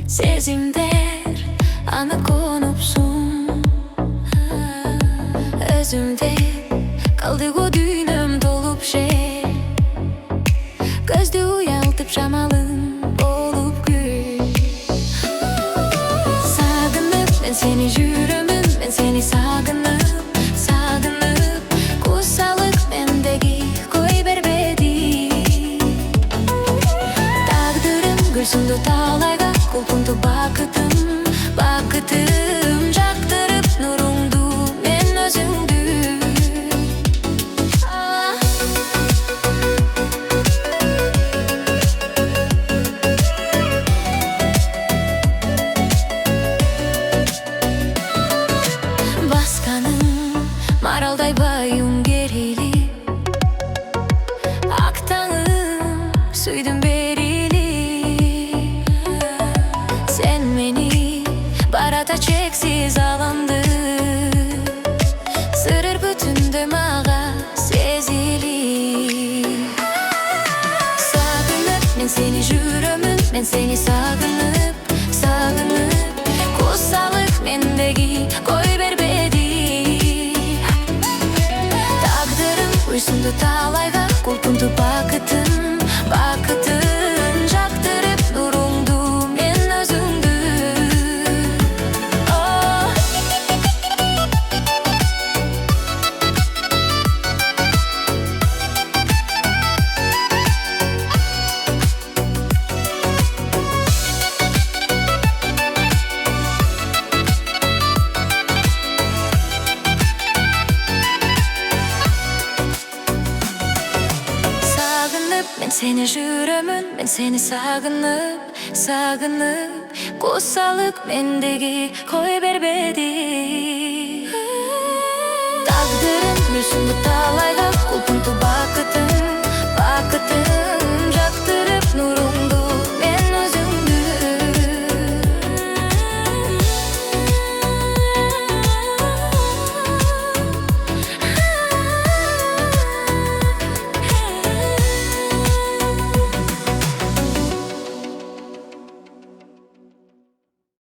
Сезимдер аны конупсун, өзүмде калды го дүйнөм толуп жер. Көздү уялтып шамалым болуп күн. Сагынып мен сени жүрөмүн, мен сени сагынып, сагынып. Кусалык мендеги кой бербеди. Тагдырым гүлсүндү талайга, кулпунду бакытым, бакытым. Жактырып нуруңду мен өзүңдү. Басканым маралдай байым керилип, ак таңым сүйдүм берилип. Sen meni barata çeksiz alandı, sırır bütündü mağa sezili. Sağınıp men seni jürömün, men seni sağınıp, sağınıp. Kusalık mendegi koy berbedi. Taqdırım uysundu talayga, kulpundu bakıtım, bakıtım. Жактырып нуруңду мен өзүңдү. Сагынып мен сени жүрөмүн, мен сени сагынып, сагынып. Кусалык мендеги кой бербеди. Тагдырым гүлсүндү талайга, кулпунду бакытым, бакытым. Жактырып нуруңду